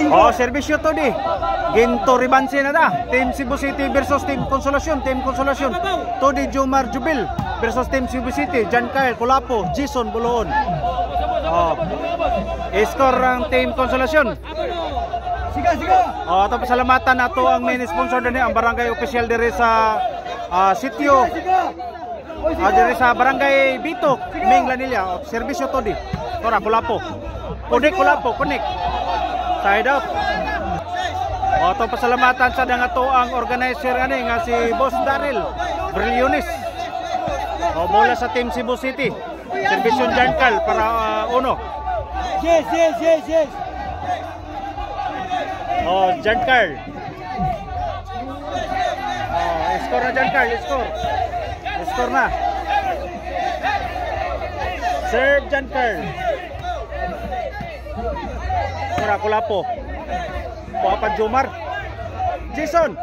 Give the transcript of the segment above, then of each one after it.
Oh, serbisyo to di. Ginto ribansi na da. Team Cebu City versus Team Consolacion. Team Consolacion. To di Jomar Jubil versus Team Cebu City. Jan Kyle Kulapo, Jason Buloon. Oh. Score ang Team Consolacion. Siga, siga. Oh, ato pasalamatan nato ang main sponsor dinhi ang barangay official diri sa sitio. Diri sa barangay Bitok, Ming Lanilla. Serbisyo to di. Tora Kulapo. Connect Kulapo, connect. Side out. O, ito pasalamatan sa dangato ang organizer ani nga si Boss Daryl Brillones. O, bola sa Team Cebu City. Servisyon Jankal para uno. Yes. O, Jankal. O, score na Jankal, score. Score na. Serve Jankal. Mura Kulapo. Puapan Jomar. Jason.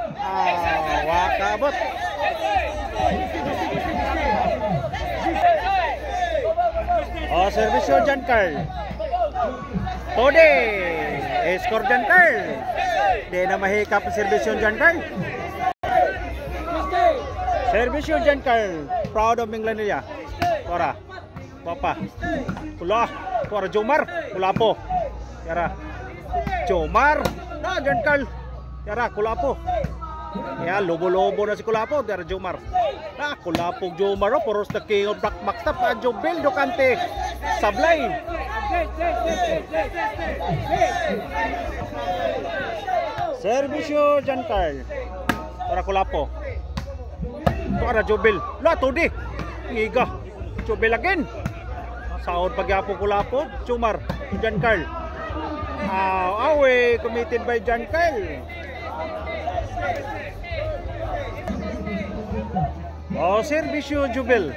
Wakabot. Oh, servisyo Jankal. Tode. Score Jankal. Di na mahikap ang servisyo Jankal. Servisyo Jankal. Proud of Minglanilla. Tora. Papa. Kula. Tora Jomar. Kulapo. Yara. Jomar. Na Jankal. Yara Kulapo. Ya lobo-lobo na si Kulapo. Yara Jomar. Na Kulapo Jomar. Poros the king of black backstop. Jobil Docante. Sablay. Servisyo Jankal. Para Kulapo. Para Jobil. La Tudi. Iga. Jobil again. Saod pagyapo Kulapo. Jomar. Jankal. Away committed by Jankal. Oh, servisyo Jubil.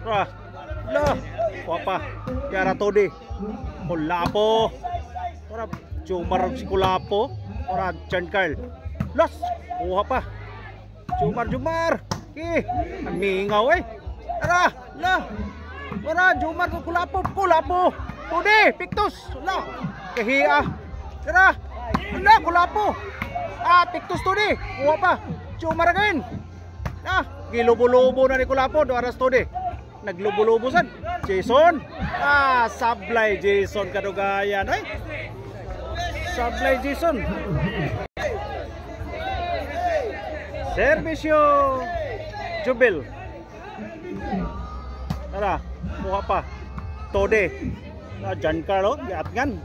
La. Wapa. Yara Todi. Kulapo. Para Jomar si Kulapo. Para Jankal. Los. Kuha pa. Jomar. Ang mingaw eh. Tara. La. Para Jomar si Kulapo. Tudi, Pictus. La. Kahiya. Tara. La, Kulapo. Pictus Tudi. Kuha pa. Jomar again. Gilubo-lubo na ni Kulapo. Doaras Tudi. Naglubo-lubo san. Jason. Sablay Jason kadugayan. Sablay Jason. Servisyo Jubil. Tara. Kuha pa. Tudi. Jankal giatgan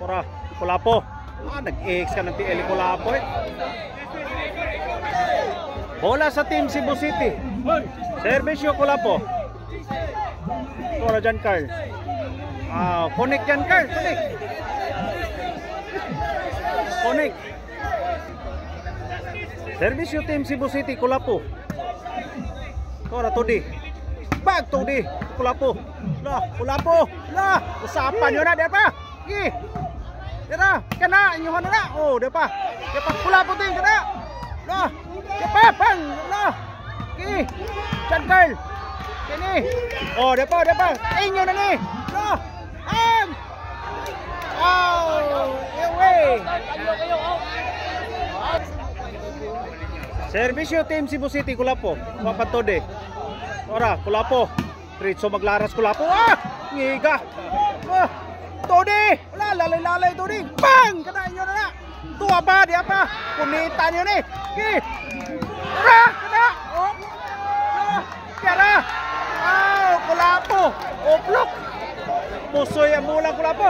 para Kulapo. Nag-ex ka ng TL Kulapo eh. Bola sa Team Cebu City. Servisyo Kulapo. Para Jankal. Connect Jankal. Connect. Servisyo Team Cebu City Kulapo. Para Tudi. Bag Tudi. Kulapo. Kulapo. Usapan yun na. Diba? Diba? Kana. Inyuhan na. Oh, diba? Diba? Kulapo din. Kana. Diba? Pang. Jankal. Kini. Oh, diba? Inyo na ni. Away. Servisyo Team Cebu City Kulapo. Mapatode. Ora, Kulapo. Tritso maglaras Kulapo. Ngiga. Tudi. Lalay Tudi. Bang! Kana inyo na. Tuwa ba? Di apa? Kumita nyo ni. Kana. Kaya. Kulapo. Oplok. Pusoy ang mula Kulapo.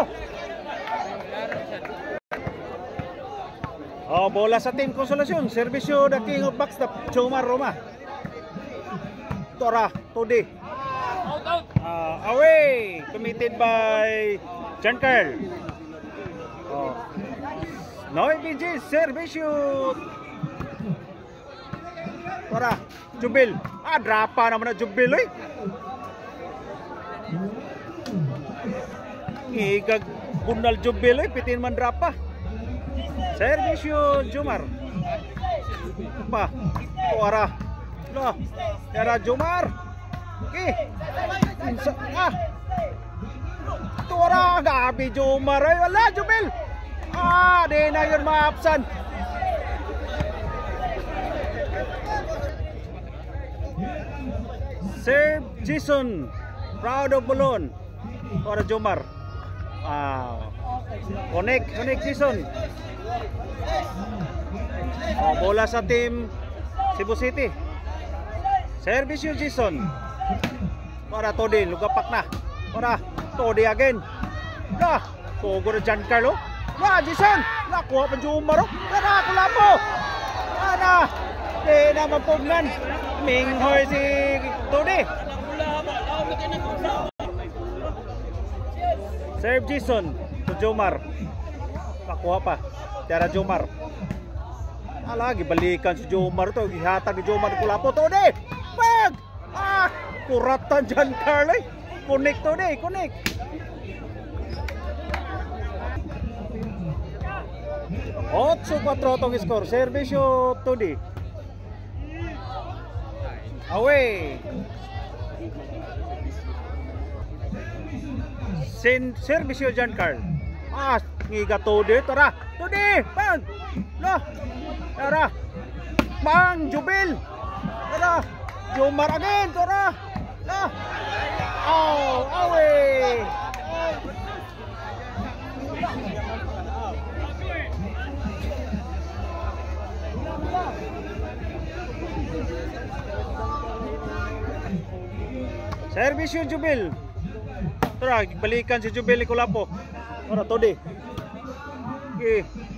Bola sa Team Consolacion. Servisyo the king of backstop. Jomar Roma. Tora. Tudi. Away. Committed by Jankal. Noy BG. Servisyo. Tora. Jubil. Drapa naman na Jubil eh. Igag bunal Jubil eh. Pitin man drapa. Servisyo Jomar. Pa. Tora. Yara Jomar. Tura, gabi Jomar. Ay, wala, Jubil. Di na yun maapsan. Serve Jason. Proud of Bolon. Tura, Jomar. Connect Jason. Bola sa team Cebu City. Service yung Jason. Para Todi, lugapak na. Para Todi again. Pogo na Giancarlo. Jason. Nakuha pa Jomar. Kulapo. Di na mapugnan. Minghoy si Todi. Serve Jason to Jomar. Nakuha pa. Tara Jomar. Lagi balikan si Jomar to. Gihatag ni Jomar Kulapo. Todi. Pag! Kuratan Giancarlo. Connect Todi. Connect. Otso 4 tong score. Servisyo Todi. Away. Servisyo Giancarlo. Ngiga Todi. Tara. Todi. Pag! Tara. Bang Jubil. Tara. Jomar again. Tara. Away. Service yung Jubil. Tara, balikan si Jubil ni Kulapo. Tara, Todi.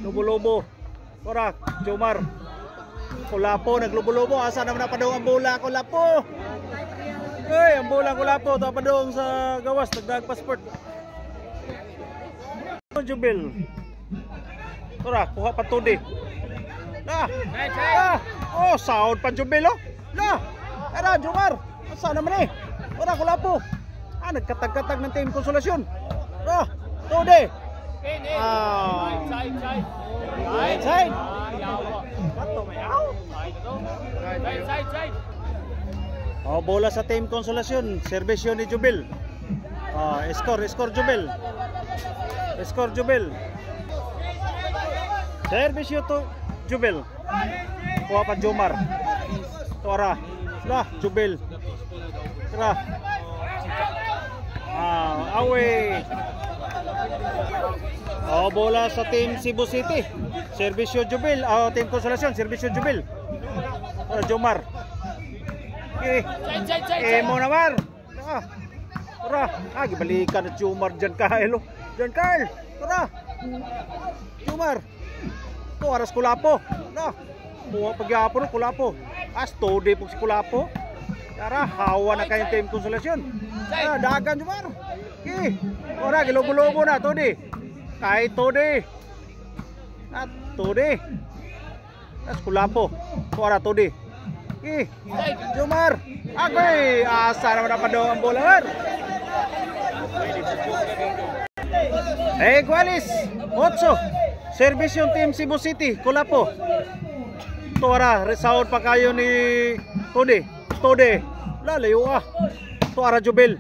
Lobo-lobo. Tara, Jomar. Kulapo, naglobo-lobo. Asa naman na pa daw ang bola, Kulapo. Ang bola, Kulapo. Ito pa daw sa gawas. Nagdag passport. Jubil. Tara, kuha pa Todi. Sound pa Jubil, Tara, Jomar. Asa naman eh. Tara, Kulapo. Nagkatag-katag ng team Konsolasyon. Todi. Inside. Bola sa team Konsolasyon. Servisyo ni Jubil. Score Jubil. Servisyo to Jubil. Kuha pa Jomar. Tara. Jubil. Tara. Away. Bola sa team Cebu City. Servisyo Jubil. Team Konsolasyon. Servisyo Jubil. Jomar. Mo naman. Tara. Gibalikan na Jomar Giancarlo. Tara. Jomar. Aras Kulapo. Buha pagyapon Kulapo. Todi po si Kulapo. Tara, hawa na kayong team Konsolasyon. Dagan Jomar. Ora, gilobo-lobo na Todi. Kahit Todi. Todi. Kulapo. Ora Todi. Jomar. Asa naman na pa daw ang bola. Gualis. 8. Service yung team Cebu City. Kulapo. Tora, resound pa kayo ni Todi. Lalayo Tora Jubil.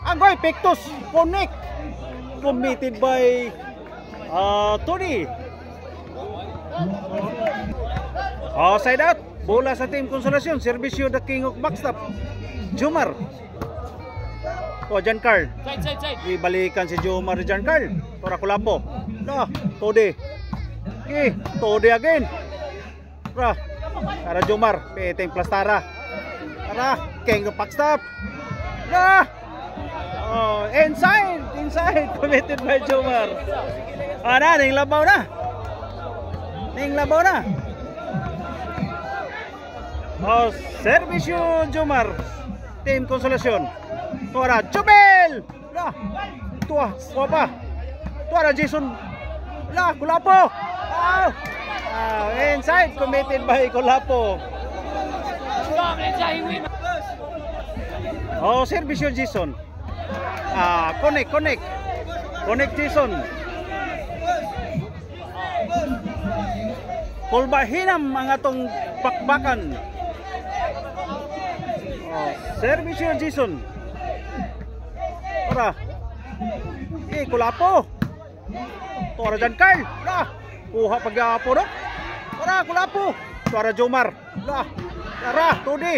Agoy, Pictus. Connect. Committed by Todi. Side out. Bola sa team Konsolasyon. Servisyo the king of backstop. Jomar. Giancarlo. Ibalikan si Jomar Giancarlo. Tora Kulapo. Todi. Todi again. Tara Jomar. Peteng plastara. Tara. King of backstop. Inside. Committed by Jomar. Ning labaw na. Servisyo Jomar. Team Konsolasyon. Tora Jubil. Tua pa. Tora Jason. Kulapo. Inside committed by Kulapo. Servisyo Jason. Connect Jason. Kulbahinam ang atong bakbakan. Servisyo Jason. Ora. Kulapo. Tora dyan, Carl. La. Kuha pag-apo, no? Ora, Kulapo. Tora Jomar. La. Tara, Tudi.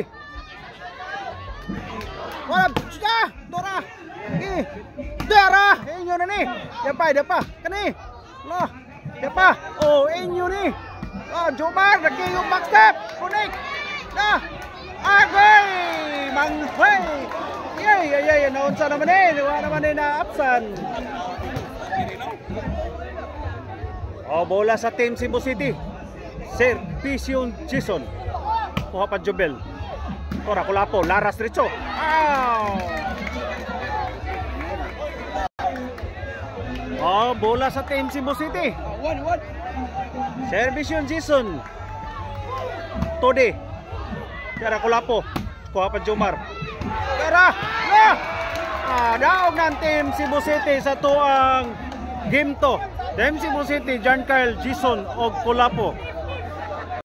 Wala. Siya. Tora. Tara. Inyo na ni. Dapa. Kani. La. Dapa. Oh, inyo ni. Jomar. Lagi yung backstep. Kunik. La. Agay. Manghoy. Yay. Naunsa naman eh. Wala naman eh na absan. Bola sa team Cebu City. Servicio Jason. Kuha pa Jubel. Tora Kulapo, Laras Richo. Bola sa team Cebu City. Servicio Jason. Todi. Tora Kulapo. Kuha pa Jomar. Tara. Daog ng team Cebu City sa tuang game to. Team Cebu City, John Carl, Jason o Kulapo.